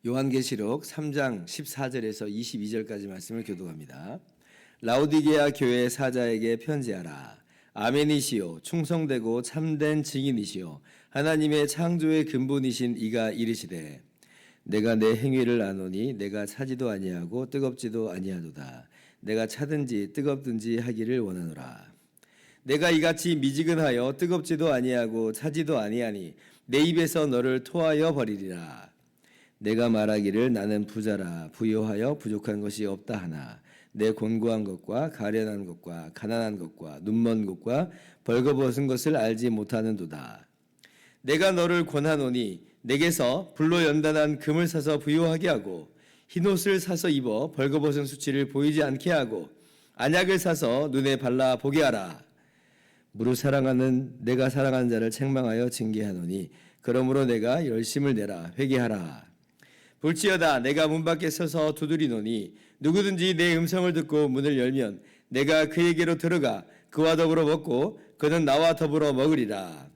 요한계시록 3장 14절에서 22절까지 말씀을 교독합니다. 라오디게아 교회 사자에게 편지하라. 아멘이시요 충성되고 참된 증인이시요 하나님의 창조의 근본이신 이가 이르시되 내가 내 행위를 아노니 내가 차지도 아니하고 뜨겁지도 아니하도다. 내가 차든지 뜨겁든지 하기를 원하노라. 내가 이같이 미지근하여 뜨겁지도 아니하고 차지도 아니하니 내 입에서 너를 토하여 버리리라. 내가 말하기를 나는 부자라 부요하여 부족한 것이 없다 하나 내 곤고한 것과 가련한 것과 가난한 것과 눈먼 것과 벌거벗은 것을 알지 못하는도다. 내가 너를 권하노니 내게서 불로 연단한 금을 사서 부요하게 하고 흰옷을 사서 입어 벌거벗은 수치를 보이지 않게 하고 안약을 사서 눈에 발라 보게 하라. 무릇 사랑하는 내가 사랑하는 자를 책망하여 징계하노니 그러므로 내가 열심을 내라 회개하라. 볼지어다 내가 문 밖에 서서 두드리노니 누구든지 내 음성을 듣고 문을 열면 내가 그에게로 들어가 그와 더불어 먹고 그는 나와 더불어 먹으리라.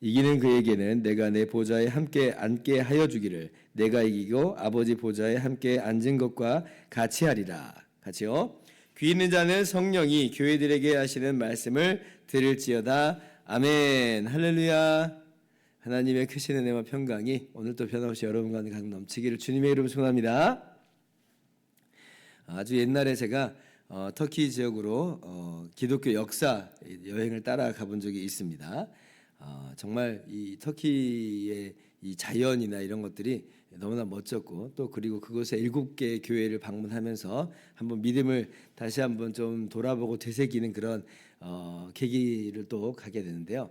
이기는 그에게는 내가 내 보좌에 함께 앉게 하여 주기를 내가 이기고 아버지 보좌에 함께 앉은 것과 같이 하리라. 같이요. 귀 있는 자는 성령이 교회들에게 하시는 말씀을 들을지어다. 아멘. 할렐루야. 하나님의 크신 은혜와 평강이 오늘도 변함없이 여러분과 가득 넘치기를 주님의 이름으로 축원합니다. 아주 옛날에 제가 터키 지역으로 기독교 역사 여행을 따라가 본 적이 있습니다. 정말 이 터키의 이 자연이나 이런 것들이 너무나 멋졌고 또 그리고 그곳에 7개의 교회를 방문하면서 한번 믿음을 다시 한번 좀 돌아보고 되새기는 그런 계기를 또 가게 되는데요.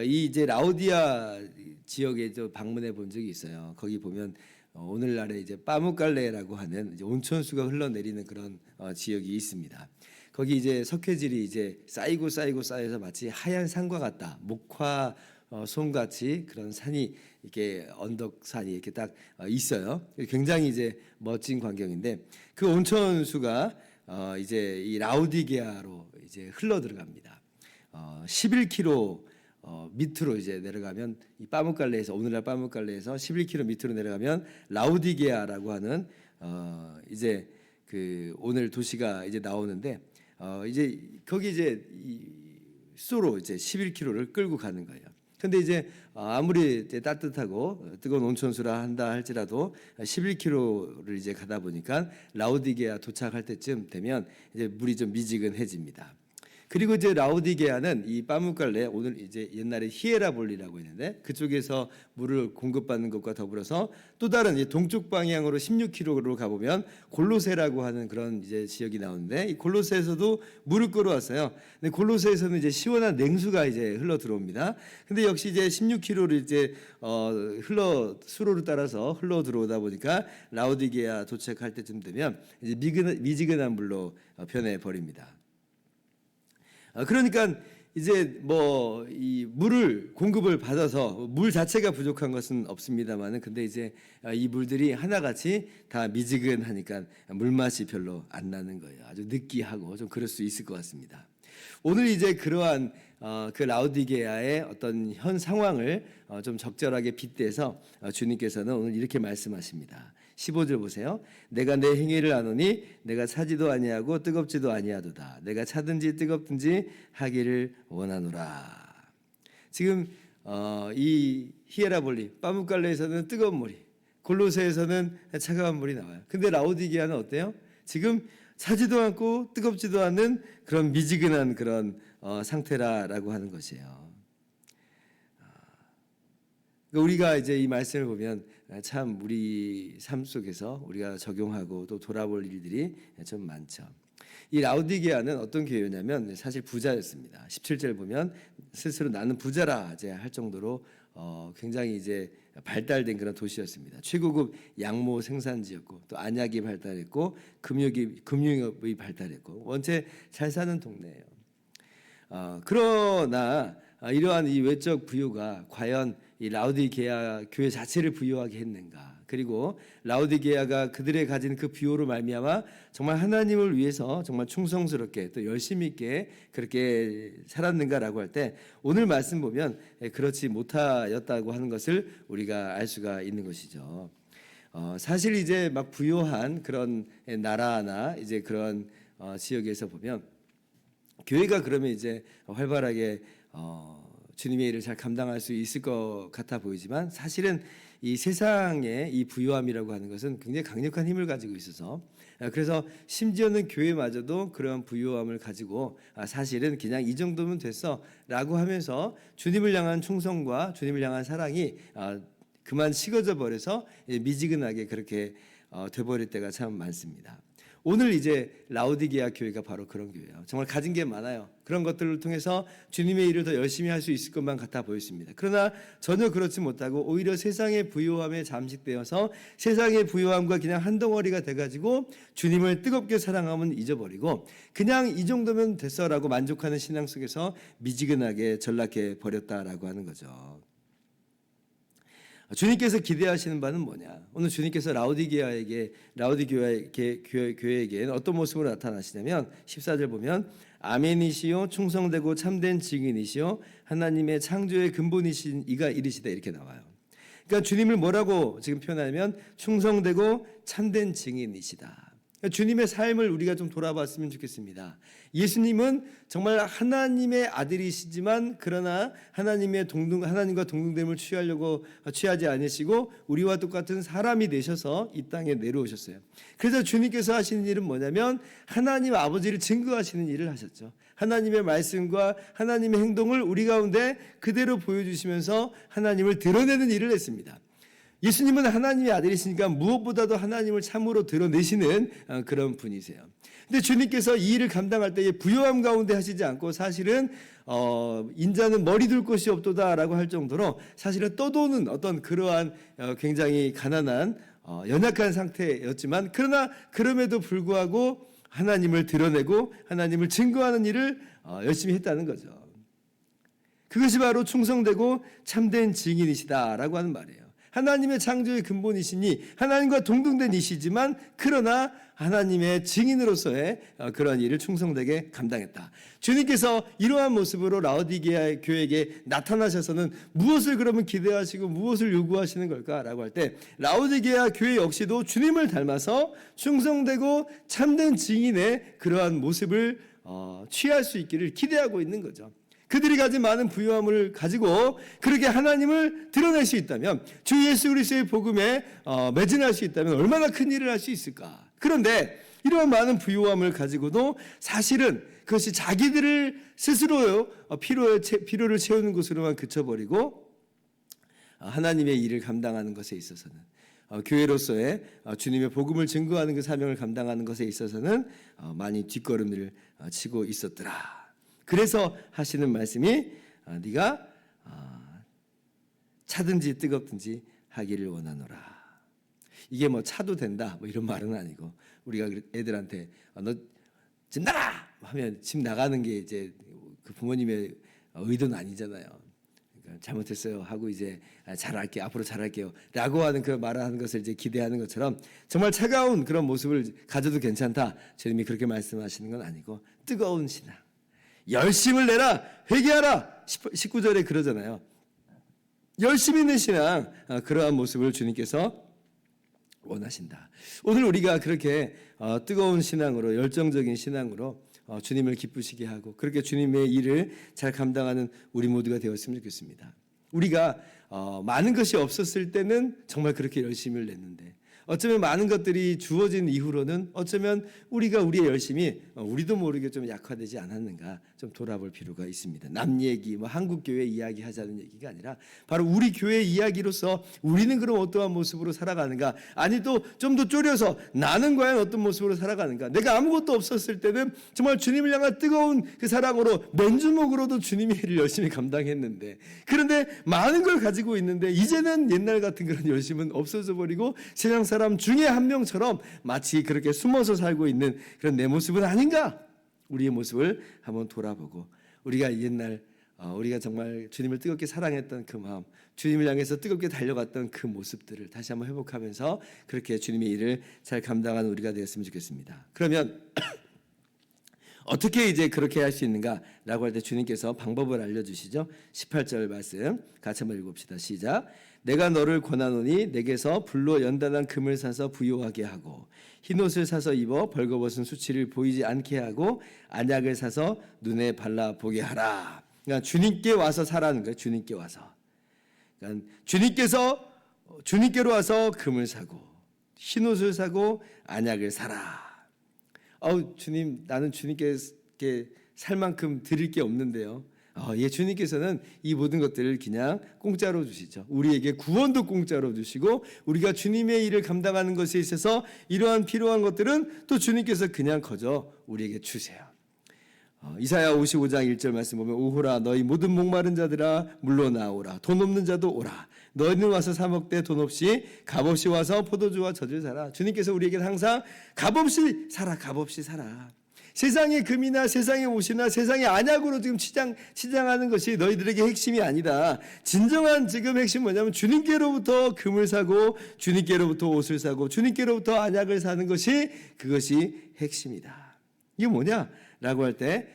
이 이제 라오디아 지역에 좀 방문해 본 적이 있어요. 거기 보면 오늘날에 이제 빠무칼레라고 하는 이제 온천수가 흘러내리는 그런 지역이 있습니다. 거기 이제 석회질이 이제 쌓여서 마치 하얀 산과 같다. 목화 손같이 그런 산이 이렇게 언덕산이 이렇게 딱 있어요. 굉장히 이제 멋진 광경인데 그 온천수가 이제 이 라우디게아로 이제 흘러 들어갑니다. 11km 밑으로 이제 내려가면 이 빠무칼레에서 오늘날 빠무칼레에서 11km 밑으로 내려가면 라우디게아라고 하는 이제 그 오늘 도시가 이제 나오는데 이제 거기 이제 이 수로 이제 11km를 끌고 가는 거예요. 근데 이제 아무리 이제 따뜻하고 뜨거운 온천수라 한다 할지라도 11km를 이제 가다 보니까 라우디게아 도착할 때쯤 되면 이제 물이 좀 미지근해집니다. 그리고 이제 라우디게아는 이 빠무칼레 오늘 이제 옛날에 히에라볼리라고 했는데 그쪽에서 물을 공급받는 것과 더불어서 또 다른 이제 동쪽 방향으로 16km로 가보면 골로세라고 하는 그런 이제 지역이 나오는데 이 골로세에서도 물을 끌어왔어요. 근데 골로세에서는 이제 시원한 냉수가 이제 흘러 들어옵니다. 근데 역시 이제 16km를 이제 수로를 따라서 흘러 들어오다 보니까 라우디게아 도착할 때쯤 되면 이제 미지근한 물로 변해 버립니다. 그러니까 이제 뭐 이 물을 공급을 받아서 물 자체가 부족한 것은 없습니다만은 근데 이제 이 물들이 하나같이 다 미지근하니까 물맛이 별로 안 나는 거예요. 아주 느끼하고 좀 그럴 수 있을 것 같습니다. 오늘 이제 그러한 그 라우디게아의 어떤 현 상황을 좀 적절하게 빗대서 주님께서는 오늘 이렇게 말씀하십니다. 15절 보세요. 내가 내 행위를 아노니 내가 차지도 아니하고 뜨겁지도 아니하도다. 내가 차든지 뜨겁든지 하기를 원하노라. 지금 이 히에라볼리 빠무칼레에서는 뜨거운 물이, 골로새에서는 차가운 물이 나와요. 근데 라오디게아는 어때요? 지금 차지도 않고 뜨겁지도 않는 그런 미지근한 그런 상태라고 하는 것이에요. 우리가 이제 이 말씀을 보면 참 우리 삶 속에서 우리가 적용하고 또 돌아볼 일들이 좀 많죠. 이 라우디게아는 어떤 교회냐면 사실 부자였습니다. 17절 보면 스스로 나는 부자라 이제 할 정도로 굉장히 이제 발달된 그런 도시였습니다. 최고급 양모 생산지였고 또 안약이 발달했고 금융업이 발달했고 원체 잘 사는 동네예요. 그러나 이러한 이 외적 부요가 과연 이 라오디게아 교회 자체를 부요하게 했는가? 그리고 라오디게아가 그들의 가진 그 부요로 말미암아 정말 하나님을 위해서 정말 충성스럽게 또 열심히 있게 그렇게 살았는가라고 할 때 오늘 말씀 보면 그렇지 못하였다고 하는 것을 우리가 알 수가 있는 것이죠. 사실 이제 막 부요한 그런 나라나 이제 그런 지역에서 보면 교회가 그러면 이제 활발하게 주님의 일을 잘 감당할 수 있을 것 같아 보이지만 사실은 이 세상의 이 부요함이라고 하는 것은 굉장히 강력한 힘을 가지고 있어서 그래서 심지어는 교회마저도 그런 부요함을 가지고 사실은 그냥 이 정도면 됐어라고 하면서 주님을 향한 충성과 주님을 향한 사랑이 그만 식어져 버려서 미지근하게 그렇게 돼버릴 때가 참 많습니다. 오늘 이제 라오디게아 교회가 바로 그런 교회예요. 정말 가진 게 많아요. 그런 것들을 통해서 주님의 일을 더 열심히 할 수 있을 것만 같아 보였습니다. 그러나 전혀 그렇지 못하고 오히려 세상의 부요함에 잠식되어서 세상의 부요함과 그냥 한 덩어리가 돼가지고 주님을 뜨겁게 사랑하면 잊어버리고 그냥 이 정도면 됐어라고 만족하는 신앙 속에서 미지근하게 전락해 버렸다라고 하는 거죠. 주님께서 기대하시는 바는 뭐냐? 오늘 주님께서 라오디게아에게 교회에게 어떤 모습으로 나타나시냐면 14절 보면 아멘이시요 충성되고 참된 증인이시요 하나님의 창조의 근본이신 이가 이르시다 이렇게 나와요. 그러니까 주님을 뭐라고 지금 표현하면 충성되고 참된 증인이시다. 주님의 삶을 우리가 좀 돌아봤으면 좋겠습니다. 예수님은 정말 하나님의 아들이시지만 그러나 하나님과 동등됨을 취하지 않으시고 우리와 똑같은 사람이 되셔서 이 땅에 내려오셨어요. 그래서 주님께서 하시는 일은 뭐냐면 하나님 아버지를 증거하시는 일을 하셨죠. 하나님의 말씀과 하나님의 행동을 우리 가운데 그대로 보여주시면서 하나님을 드러내는 일을 했습니다. 예수님은 하나님의 아들이시니까 무엇보다도 하나님을 참으로 드러내시는 그런 분이세요. 근데 주님께서 이 일을 감당할 때에 부요함 가운데 하시지 않고 사실은 인자는 머리 둘 곳이 없도다라고 할 정도로 사실은 떠도는 어떤 그러한 굉장히 가난한 연약한 상태였지만 그러나 그럼에도 불구하고 하나님을 드러내고 하나님을 증거하는 일을 열심히 했다는 거죠. 그것이 바로 충성되고 참된 증인이시다라고 하는 말이에요. 하나님의 창조의 근본이시니 하나님과 동등된 이시지만 그러나 하나님의 증인으로서의 그러한 일을 충성되게 감당했다. 주님께서 이러한 모습으로 라오디게아 교회에게 나타나셔서는 무엇을 그러면 기대하시고 무엇을 요구하시는 걸까라고 할 때 라오디게아 교회 역시도 주님을 닮아서 충성되고 참된 증인의 그러한 모습을 취할 수 있기를 기대하고 있는 거죠. 그들이 가진 많은 부요함을 가지고 그렇게 하나님을 드러낼 수 있다면 주 예수 그리스도의 복음에 매진할 수 있다면 얼마나 큰 일을 할 수 있을까. 그런데 이러한 많은 부요함을 가지고도 사실은 그것이 자기들을 스스로요 필요를 채우는 것으로만 그쳐버리고 하나님의 일을 감당하는 것에 있어서는 교회로서의 주님의 복음을 증거하는 그 사명을 감당하는 것에 있어서는 많이 뒷걸음을 치고 있었더라. 그래서 하시는 말씀이 네가 차든지 뜨겁든지 하기를 원하노라. 이게 뭐 차도 된다 뭐 이런 말은 아니고 우리가 애들한테 너 집 나가 하면 집 나가는 게 이제 그 부모님의 의도는 아니잖아요. 그러니까 잘못했어요 하고 이제 잘할게요 앞으로 잘할게요라고 하는 그 말하는 것을 이제 기대하는 것처럼 정말 차가운 그런 모습을 가져도 괜찮다. 주님이 그렇게 말씀하시는 건 아니고 뜨거운 신앙. 열심을 내라 회개하라 19절에 그러잖아요. 열심히 있는 신앙 그러한 모습을 주님께서 원하신다. 오늘 우리가 그렇게 뜨거운 신앙으로 열정적인 신앙으로 주님을 기쁘시게 하고 그렇게 주님의 일을 잘 감당하는 우리 모두가 되었으면 좋겠습니다. 우리가 많은 것이 없었을 때는 정말 그렇게 열심을 냈는데 어쩌면 많은 것들이 주어진 이후로는 어쩌면 우리가 우리의 열심이 우리도 모르게 좀 약화되지 않았는가 좀 돌아볼 필요가 있습니다. 남 얘기, 뭐 한국 교회 이야기 하자는 얘기가 아니라 바로 우리 교회 이야기로서 우리는 그럼 어떠한 모습으로 살아가는가? 아니 또 좀 더 줄여서 나는 과연 어떤 모습으로 살아가는가? 내가 아무것도 없었을 때는 정말 주님을 향한 뜨거운 그 사랑으로 맨주먹으로도 주님의 일을 열심히 감당했는데 그런데 많은 걸 가지고 있는데 이제는 옛날 같은 그런 열심은 없어져 버리고 세상 사람 중에 한 명처럼 마치 그렇게 숨어서 살고 있는 그런 내 모습은 아닌가? 우리의 모습을 한번 돌아보고 우리가 옛날 우리가 정말 주님을 뜨겁게 사랑했던 그 마음, 주님을 향해서 뜨겁게 달려갔던 그 모습들을 다시 한번 회복하면서 그렇게 주님의 일을 잘 감당하는 우리가 되었으면 좋겠습니다. 그러면 어떻게 이제 그렇게 할 수 있는가라고 할 때 주님께서 방법을 알려주시죠. 18절 말씀 같이 한번 읽읍시다. 시작. 내가 너를 권하노니 내게서 불로 연단한 금을 사서 부요하게 하고 흰옷을 사서 입어 벌거벗은 수치를 보이지 않게 하고 안약을 사서 눈에 발라 보게 하라. 그러니까 주님께 와서 사라는 거예요. 주님께 와서. 그러니까 주님께로 와서 금을 사고 흰옷을 사고 안약을 사라. 주님, 나는 주님께 살 만큼 드릴 게 없는데요. 예, 주님께서는 이 모든 것들을 그냥 공짜로 주시죠. 우리에게 구원도 공짜로 주시고 우리가 주님의 일을 감당하는 것에 있어서 이러한 필요한 것들은 또 주님께서 그냥 거저 우리에게 주세요. 이사야 55장 1절 말씀 보면 오호라 너희 모든 목마른 자들아 물러나오라 돈 없는 자도 오라 너희는 와서 사 먹되 돈 없이 값없이 와서 포도주와 젖을 사라. 주님께서 우리에게 항상 값없이 사라, 값없이 사라. 세상의 금이나 세상의 옷이나 세상의 안약으로 지금 치장하는 것이 너희들에게 핵심이 아니다. 진정한 지금 핵심은 뭐냐면 주님께로부터 금을 사고 주님께로부터 옷을 사고 주님께로부터 안약을 사는 것이 그것이 핵심이다. 이게 뭐냐라고 할 때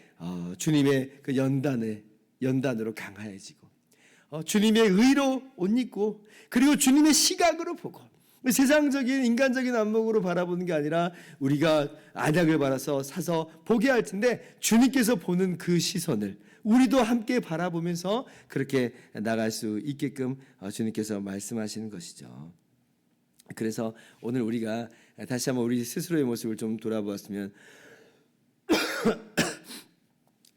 주님의 그 연단으로 강하여지고 주님의 의로 옷 입고 그리고 주님의 시각으로 보고 세상적인 인간적인 안목으로 바라보는 게 아니라 우리가 안약을 받아서 사서 보게 할 텐데 주님께서 보는 그 시선을 우리도 함께 바라보면서 그렇게 나갈 수 있게끔 주님께서 말씀하시는 것이죠. 그래서 오늘 우리가 다시 한번 우리 스스로의 모습을 좀 돌아보았으면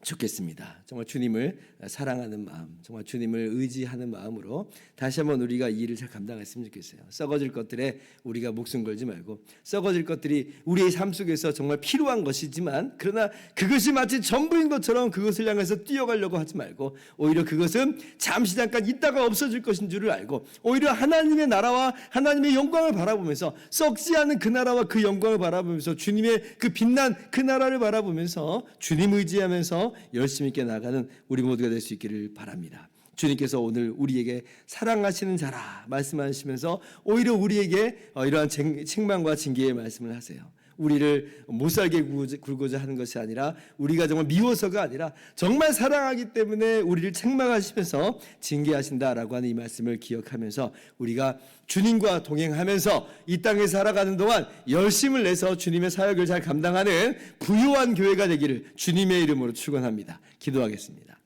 좋겠습니다. 정말 주님을 사랑하는 마음, 정말 주님을 의지하는 마음으로 다시 한번 우리가 이 일을 잘 감당했으면 좋겠어요. 썩어질 것들에 우리가 목숨 걸지 말고 썩어질 것들이 우리의 삶 속에서 정말 필요한 것이지만 그러나 그것이 마치 전부인 것처럼 그것을 향해서 뛰어가려고 하지 말고 오히려 그것은 잠시 잠깐 있다가 없어질 것인 줄을 알고 오히려 하나님의 나라와 하나님의 영광을 바라보면서 썩지 않은 그 나라와 그 영광을 바라보면서 주님의 그 빛난 그 나라를 바라보면서 주님 의지하면서 열심히 있게 나가는 우리 모두가 될 수 있기를 바랍니다. 주님께서 오늘 우리에게 사랑하시는 자라 말씀하시면서 오히려 우리에게 이러한 책망과 징계의 말씀을 하세요. 우리를 못살게 굴고자 하는 것이 아니라 우리가 정말 미워서가 아니라 정말 사랑하기 때문에 우리를 책망하시면서 징계하신다라고 하는 이 말씀을 기억하면서 우리가 주님과 동행하면서 이 땅에 살아가는 동안 열심을 내서 주님의 사역을 잘 감당하는 부요한 교회가 되기를 주님의 이름으로 축원합니다. 기도하겠습니다.